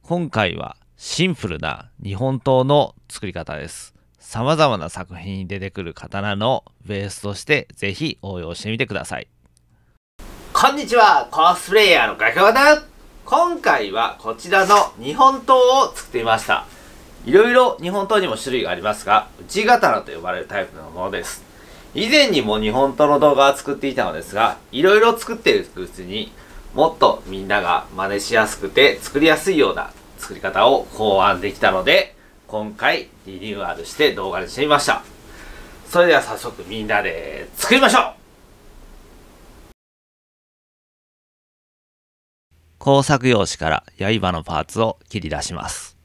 今回はシンプルな日本刀の作り方です。様々な作品に出てくる刀のベースとしてぜひ応用してみてください。こんにちは、コスプレイヤーのガキョウだ。今回はこちらの日本刀を作ってみました。いろいろ日本刀にも種類がありますが、内刀と呼ばれるタイプのものです。以前にも日本刀の動画を作っていたのですが、いろいろ作っているうちにもっとみんなが真似しやすくて作りやすいような作り方を考案できたので、今回リニューアルして動画にしてみました。それでは早速みんなで作りましょう。工作用紙から刃のパーツを切り出します。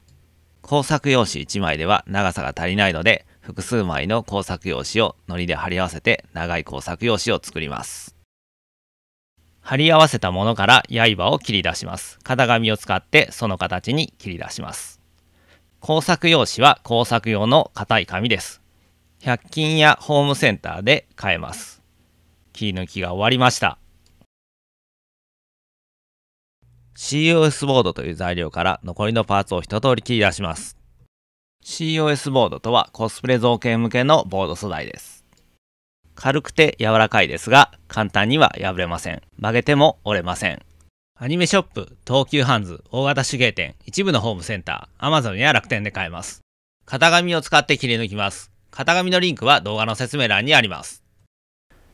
工作用紙1枚では長さが足りないので、複数枚の工作用紙を糊で貼り合わせて長い工作用紙を作ります。貼り合わせたものから刃を切り出します。型紙を使ってその形に切り出します。工作用紙は工作用の硬い紙です。100均やホームセンターで買えます。切り抜きが終わりました。COS ボードという材料から残りのパーツを一通り切り出します。COS ボードとはコスプレ造形向けのボード素材です。軽くて柔らかいですが、簡単には破れません。曲げても折れません。アニメショップ、東急ハンズ、大型手芸店、一部のホームセンター、Amazon や楽天で買えます。型紙を使って切り抜きます。型紙のリンクは動画の説明欄にあります。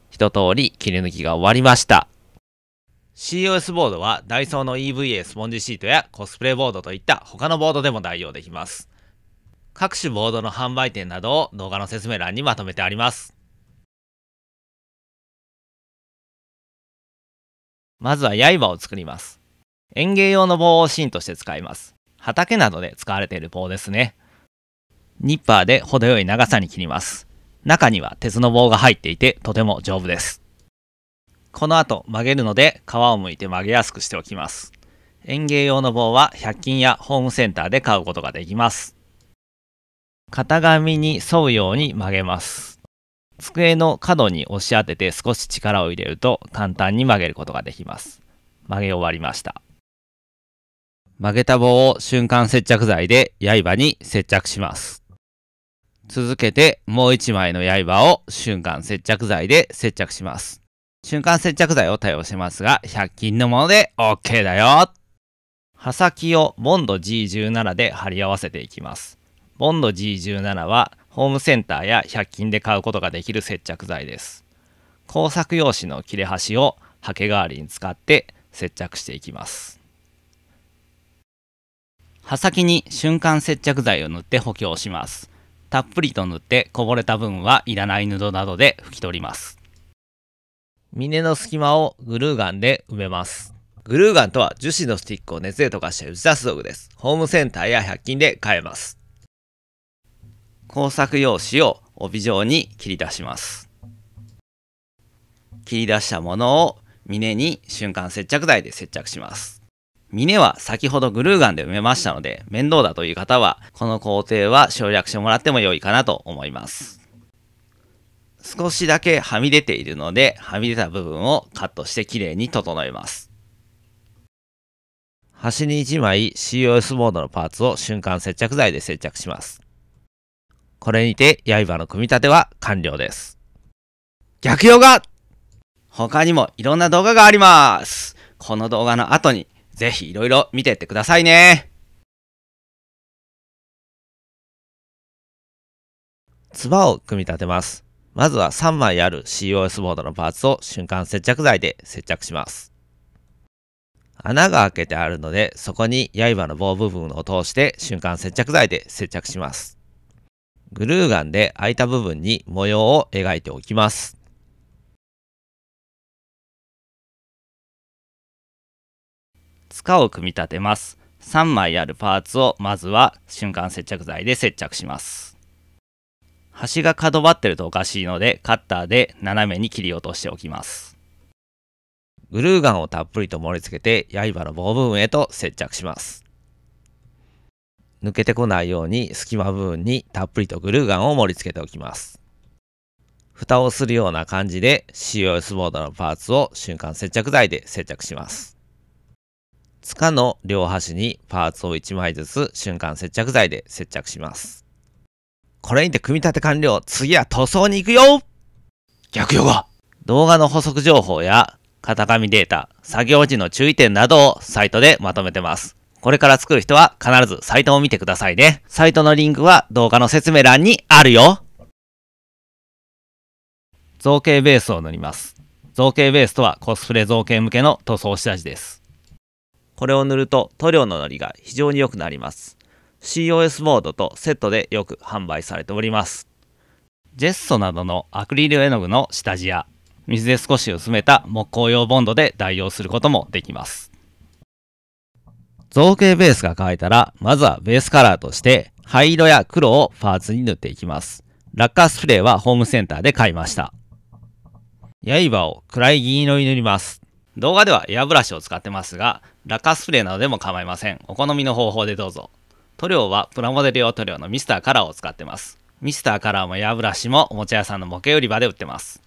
一通り切り抜きが終わりました。COS ボードはダイソーの EVA スポンジシートやコスプレボードといった他のボードでも代用できます。各種ボードの販売店などを動画の説明欄にまとめてあります。まずは刃を作ります。園芸用の棒を芯として使います。畑などで使われている棒ですね。ニッパーで程よい長さに切ります。中には鉄の棒が入っていてとても丈夫です。この後曲げるので皮を剥いて曲げやすくしておきます。園芸用の棒は100均やホームセンターで買うことができます。型紙に沿うように曲げます。机の角に押し当てて少し力を入れると簡単に曲げることができます。曲げ終わりました。曲げた棒を瞬間接着剤で刃に接着します。続けてもう1枚の刃を瞬間接着剤で接着します。瞬間接着剤を多用してますが、100均のもので OK だよ。刃先をボンド G17 で貼り合わせていきます。ボンド G17 はホームセンターや100均で買うことができる接着剤です。工作用紙の切れ端をハケ代わりに使って接着していきます。刃先に瞬間接着剤を塗って補強します。たっぷりと塗ってこぼれた分はいらない布などで拭き取ります。峰の隙間をグルーガンで埋めます。グルーガンとは樹脂のスティックを熱で溶かして打ち出す道具です。ホームセンターや100均で買えます。工作用紙を帯状に切り出します。切り出したものを峰に瞬間接着剤で接着します。峰は先ほどグルーガンで埋めましたので、面倒だという方はこの工程は省略してもらっても良いかなと思います。少しだけはみ出ているので、はみ出た部分をカットしてきれいに整えます。端に1枚 COS ボードのパーツを瞬間接着剤で接着します。これにて刃の組み立ては完了です。逆用が他にもいろんな動画があります。この動画の後にぜひいろいろ見てってくださいね。つばを組み立てます。まずは3枚ある COS ボードのパーツを瞬間接着剤で接着します。穴が開けてあるので、そこに刃の棒部分を通して瞬間接着剤で接着します。グルーガンで開いた部分に模様を描いておきます。柄を組み立てます。3枚あるパーツをまずは瞬間接着剤で接着します。端が角張ってるとおかしいのでカッターで斜めに切り落としておきます。グルーガンをたっぷりと盛り付けて刃の棒部分へと接着します。抜けてこないように隙間部分にたっぷりとグルーガンを盛り付けておきます。蓋をするような感じで COS ボードのパーツを瞬間接着剤で接着します。柄の両端にパーツを1枚ずつ瞬間接着剤で接着します。これにて組み立て完了。次は塗装に行くよ。逆用語。動画の補足情報や型紙データ、作業時の注意点などをサイトでまとめてます。これから作る人は必ずサイトを見てくださいね。サイトのリンクは動画の説明欄にあるよ。造形ベースを塗ります。造形ベースとはコスプレ造形向けの塗装下地です。これを塗ると塗料ののりが非常に良くなります。COS ボードとセットでよく販売されております。ジェッソなどのアクリル絵の具の下地や水で少し薄めた木工用ボンドで代用することもできます。造形ベースが乾いたら、まずはベースカラーとして灰色や黒をパーツに塗っていきます。ラッカースプレーはホームセンターで買いました。刃を暗い銀色に塗ります。動画ではエアブラシを使ってますが、ラッカースプレーなどでも構いません。お好みの方法でどうぞ。塗料はプラモデル用塗料のミスターカラーを使ってます。ミスターカラーもエアブラシもおもちゃ屋さんの模型売り場で売ってます。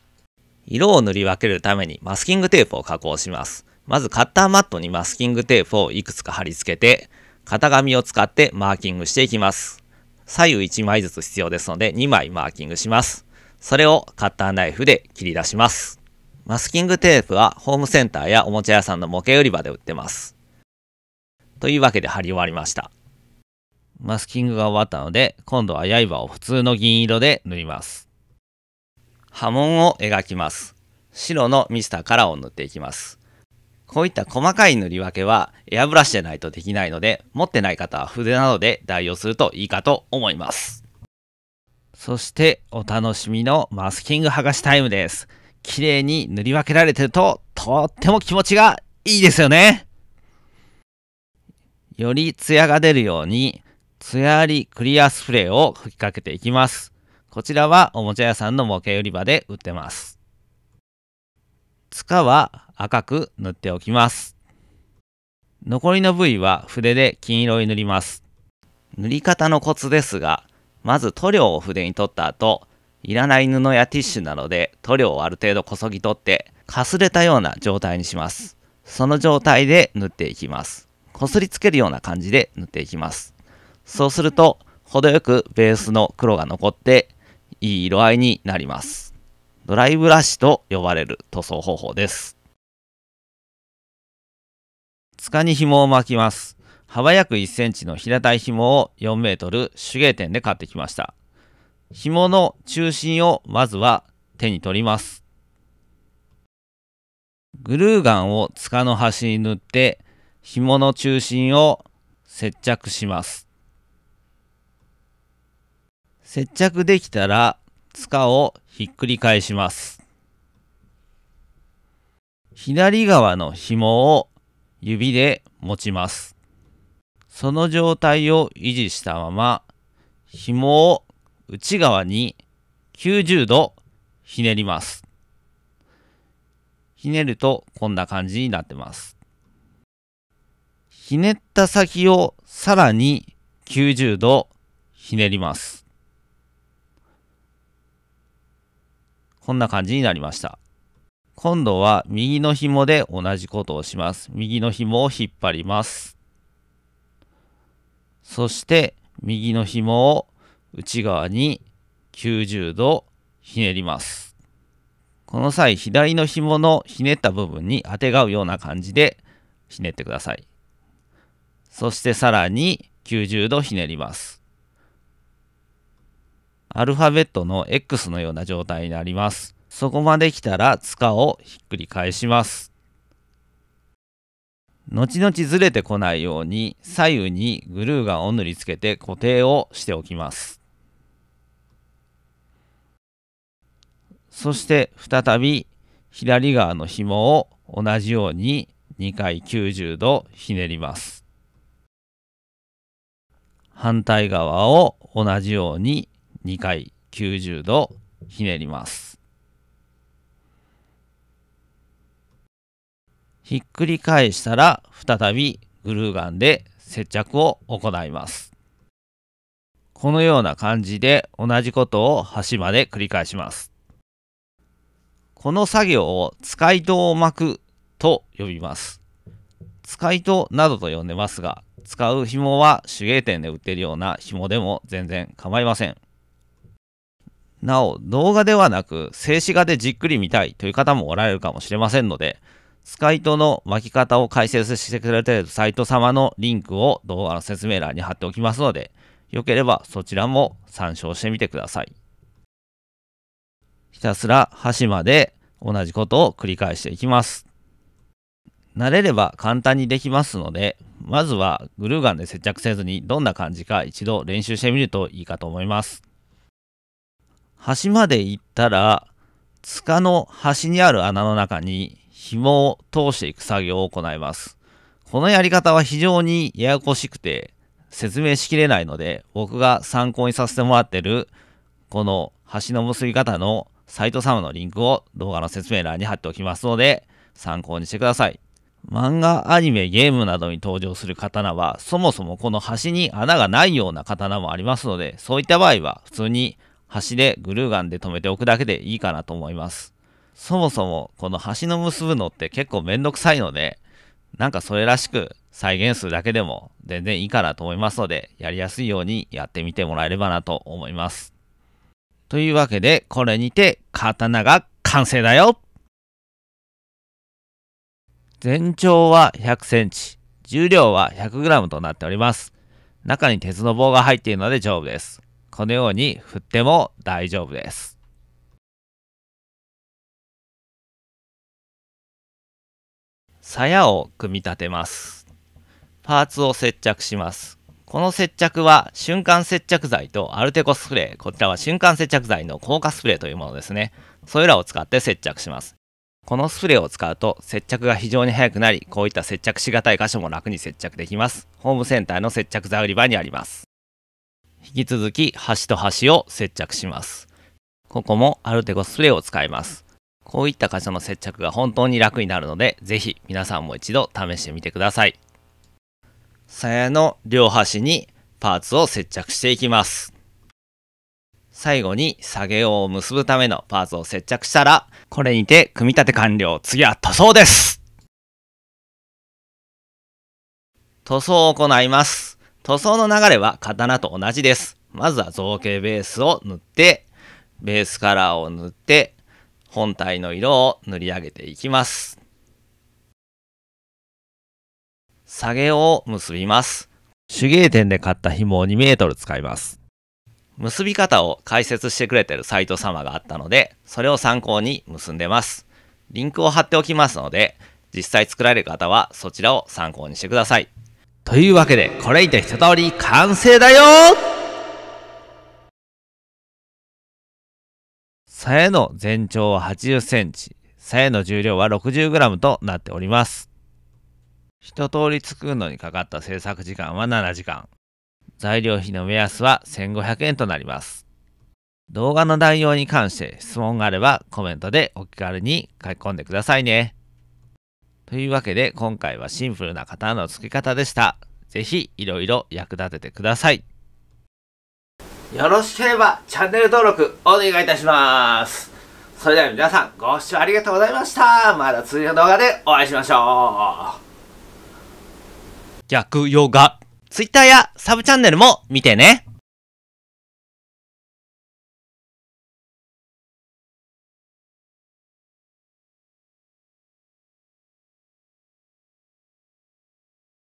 色を塗り分けるためにマスキングテープを加工します。まずカッターマットにマスキングテープをいくつか貼り付けて、型紙を使ってマーキングしていきます。左右1枚ずつ必要ですので2枚マーキングします。それをカッターナイフで切り出します。マスキングテープはホームセンターやおもちゃ屋さんの模型売り場で売ってます。というわけで貼り終わりました。マスキングが終わったので、今度は刃を普通の銀色で塗ります。刃文を描きます。白のミスターカラーを塗っていきます。こういった細かい塗り分けはエアブラシでないとできないので、持ってない方は筆などで代用するといいかと思います。そしてお楽しみのマスキング剥がしタイムです。綺麗に塗り分けられてるととっても気持ちがいいですよね。よりツヤが出るようにツヤありクリアスプレーを吹きかけていきます。こちらはおもちゃ屋さんの模型売り場で売ってます。柄は赤く塗っておきます。残りの部位は筆で金色に塗ります。塗り方のコツですが、まず塗料を筆に取った後、いらない布やティッシュなどで塗料をある程度こそぎ取ってかすれたような状態にします。その状態で塗っていきます。こすりつけるような感じで塗っていきます。そうすると程よくベースの黒が残っていい色合いになります。ドライブラシと呼ばれる塗装方法です。柄に紐を巻きます。幅約1センチの平たい紐を4メートル手芸店で買ってきました。紐の中心をまずは手に取ります。グルーガンを柄の端に塗って紐の中心を接着します。接着できたら柄をひっくり返します。左側の紐を指で持ちます。その状態を維持したまま紐を内側に90度ひねります。ひねるとこんな感じになってます。ひねった先をさらに90度ひねります。こんな感じになりました。今度は右の紐で同じことをします。右の紐を引っ張ります。そして右の紐を内側に90度ひねります。この際、左の紐のひねった部分にあてがうような感じでひねってください。そしてさらに90度ひねります。アルファベットの X のような状態になります。そこまで来たら柄をひっくり返します。後々ずれてこないように左右にグルーガンを塗りつけて固定をしておきます。そして再び左側の紐を同じように2回90度ひねります。反対側を同じように2回90度ひねります。ひっくり返したら再びグルーガンで接着を行います。このような感じで同じことを端まで繰り返します。この作業を使い戸を巻くと呼びます。使い糸などと呼んでますが、使う紐は手芸店で売っているような紐でも全然構いません。なお、動画ではなく静止画でじっくり見たいという方もおられるかもしれませんので、使い糸の巻き方を解説してくれているサイト様のリンクを動画の説明欄に貼っておきますので、よければそちらも参照してみてください。ひたすら端まで同じことを繰り返していきます。慣れれば簡単にできますので、まずはグルーガンで接着せずにどんな感じか一度練習してみるといいかと思います。端まで行ったら、柄の端にある穴の中に紐を通していく作業を行います。このやり方は非常にややこしくて説明しきれないので、僕が参考にさせてもらってるこの端の結び方のサイト様のリンクを動画の説明欄に貼っておきますので、参考にしてください。漫画、アニメ、ゲームなどに登場する刀は、そもそもこの端に穴がないような刀もありますので、そういった場合は普通に端でグルーガンで留めておくだけでいいかなと思います。そもそもこの端の結ぶのって結構めんどくさいので、なんかそれらしく再現するだけでも全然いいかなと思いますので、やりやすいようにやってみてもらえればなと思います。というわけで、これにて刀が完成だよ。全長は100センチ、重量は100グラムとなっております。中に鉄の棒が入っているので丈夫です。このように振っても大丈夫です。鞘を組み立てます。パーツを接着します。この接着は瞬間接着剤とアルテコスプレー、こちらは瞬間接着剤の硬化スプレーというものですね。それらを使って接着します。このスプレーを使うと接着が非常に早くなり、こういった接着しがたい箇所も楽に接着できます。ホームセンターの接着剤売り場にあります。引き続き端と端を接着します。ここもアルテコスプレーを使います。こういった箇所の接着が本当に楽になるので、ぜひ皆さんも一度試してみてください。鞘の両端にパーツを接着していきます。最後に作業を結ぶためのパーツを接着したら、これにて組み立て完了。次は塗装です。塗装を行います。塗装の流れは刀と同じです。まずは造形ベースを塗って、ベースカラーを塗って、本体の色を塗り上げていきます。作業を結びます。手芸店で買った紐を2メートル使います。結び方を解説してくれてるサイト様があったので、それを参考に結んでます。リンクを貼っておきますので、実際作られる方はそちらを参考にしてください。というわけで、これにて一通り完成だよ。鞘の全長は80センチ、鞘の重量は60グラムとなっております。一通り作るのにかかった制作時間は7時間。材料費の目安は1500円となります。動画の内容に関して質問があればコメントでお気軽に書き込んでくださいね。というわけで今回はシンプルな刀の付け方でした。ぜひいろいろ役立ててください。よろしければチャンネル登録お願いいたします。それでは皆さんご視聴ありがとうございました。また次の動画でお会いしましょう。逆ヨガ。Twitter やサブチャンネルも見てね。